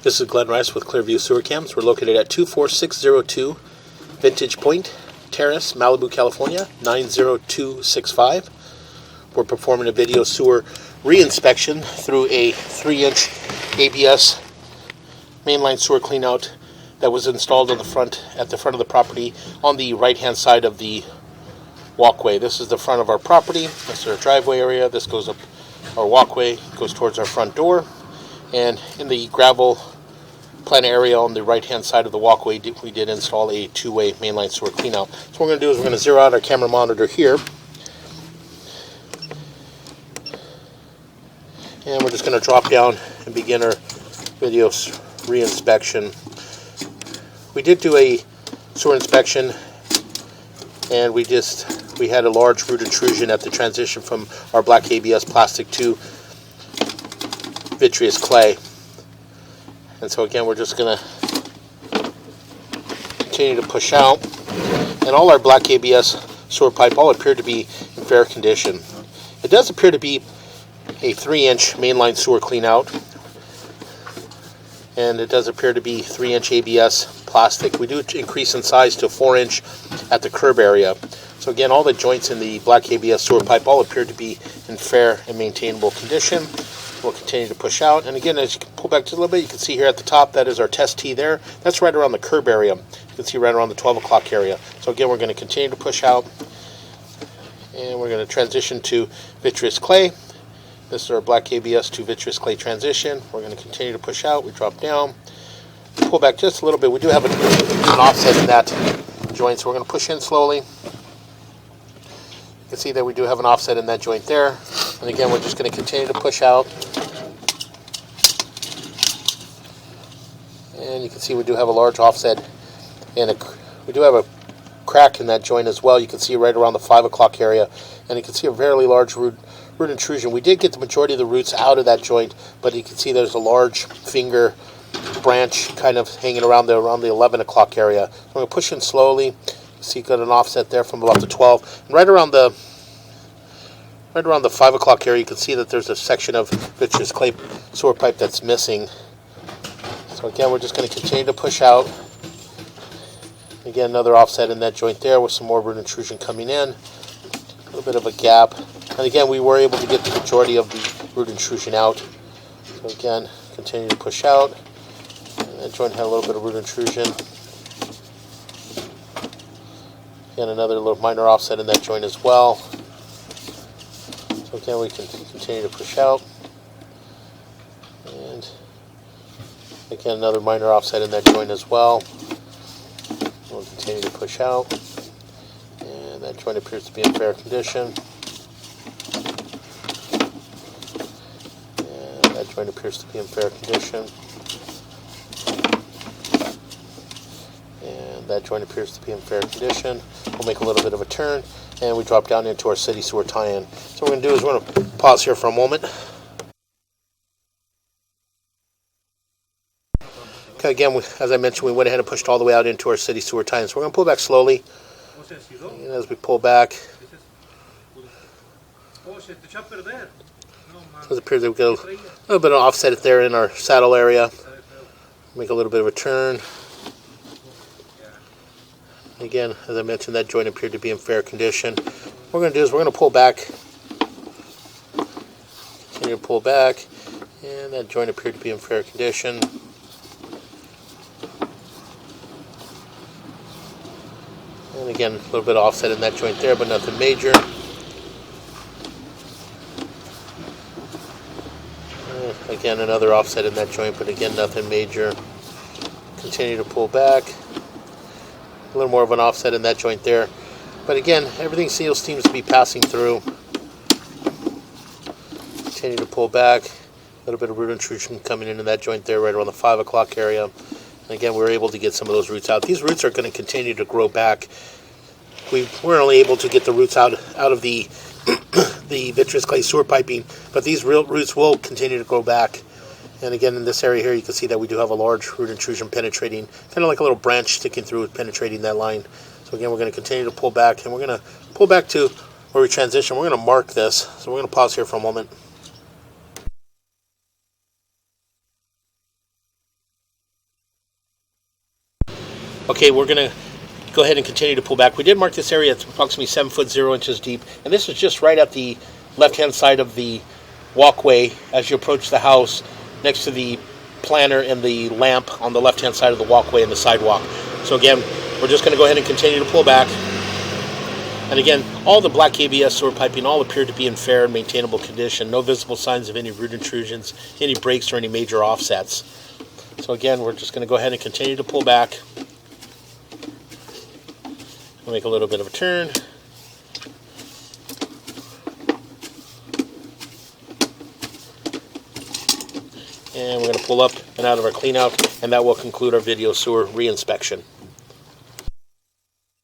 This is Glenn Rice with Clearview Sewer Cams. We're located at 24602 Vantage Point, Terrace, Malibu, California, 90265. We're performing a video sewer re-inspection through a 3-inch ABS mainline sewer cleanout that was installed at the front of the property on the right-hand side of the walkway. This is the front of our property. This is our driveway area. This goes up our walkway, goes towards our front door. And in the gravel plan area on the right-hand side of the walkway, we did install a two-way mainline sewer cleanout. So what we're going to do is we're going to zero out our camera monitor here. And we're just going to drop down and begin our video re-inspection. We did do a sewer inspection, and we had a large root intrusion at the transition from our black ABS plastic to vitreous clay. And so again, we're just going to continue to push out. And all our black ABS sewer pipe all appear to be in fair condition. It does appear to be a 3-inch mainline sewer cleanout, and it does appear to be 3-inch ABS plastic. We do increase in size to 4-inch at the curb area. So again, all the joints in the black ABS sewer pipe all appear to be in fair and maintainable condition. We'll continue to push out. And again, as you can pull back just a little bit, you can see here at the top, that is our test tee there. That's right around the curb area. You can see right around the 12 o'clock area. So again, we're going to continue to push out. And we're going to transition to vitreous clay. This is our black ABS to vitreous clay transition. We're going to continue to push out. We drop down. Pull back just a little bit. We do have an offset in that joint, so we're going to push in slowly. You can see that we do have an offset in that joint there. And again, we're just going to continue to push out. And you can see we do have a large offset, and we do have a crack in that joint as well. You can see right around the 5 o'clock area, and you can see a fairly large root intrusion. We did get the majority of the roots out of that joint, but you can see there's a large finger branch kind of hanging around the 11 o'clock area. So I'm going to push in slowly. You see, got an offset there from about the 12, and right around the 5 o'clock area, you can see that there's a section of vitreous clay sewer pipe that's missing. So again, we're just going to continue to push out. Again, another offset in that joint there with some more root intrusion coming in. A little bit of a gap. And again, we were able to get the majority of the root intrusion out. So again, continue to push out. And that joint had a little bit of root intrusion. Again, another little minor offset in that joint as well. So again, we can continue to push out. And again, another minor offset in that joint as well. We'll continue to push out. And that joint appears to be in fair condition. And that joint appears to be in fair condition. And that joint appears to be in fair condition. We'll make a little bit of a turn, and we drop down into our city sewer tie-in. So what we're going to do is we're going to pause here for a moment. Okay, again, as I mentioned, we went ahead and pushed all the way out into our city sewer tie-in. So we're going to pull back slowly. And as we pull back, it appears that we go a little bit of offset there in our saddle area. Make a little bit of a turn. Again, as I mentioned, that joint appeared to be in fair condition. What we're going to do is we're going to pull back. Continue to pull back. And that joint appeared to be in fair condition. And again, a little bit of offset in that joint there, but nothing major. Again, another offset in that joint, but again, nothing major. Continue to pull back. A little more of an offset in that joint there. But again, everything seems to be passing through. Continue to pull back. A little bit of root intrusion coming into that joint there right around the 5 o'clock area. And again, we were able to get some of those roots out. These roots are going to continue to grow back. We were only able to get the roots out of the the vitreous clay sewer piping, but these roots will continue to grow back. And again, in this area here, you can see that we do have a large root intrusion penetrating, kind of like a little branch sticking through, penetrating that line. So again, we're going to continue to pull back, and we're going to pull back to where we transition. We're going to mark this. So we're going to pause here for a moment. Okay, we're going to go ahead and continue to pull back. We did mark this area at approximately 7 foot 0 inches deep, and this is just right at the left-hand side of the walkway as you approach the house, next to the planter and the lamp on the left-hand side of the walkway and the sidewalk. So again, we're just going to go ahead and continue to pull back. And again, all the black ABS sewer piping all appear to be in fair and maintainable condition. No visible signs of any root intrusions, any breaks, or any major offsets. So again, we're just going to go ahead and continue to pull back. We'll make a little bit of a turn. And we're going to pull up and out of our clean out, and that will conclude our video sewer reinspection.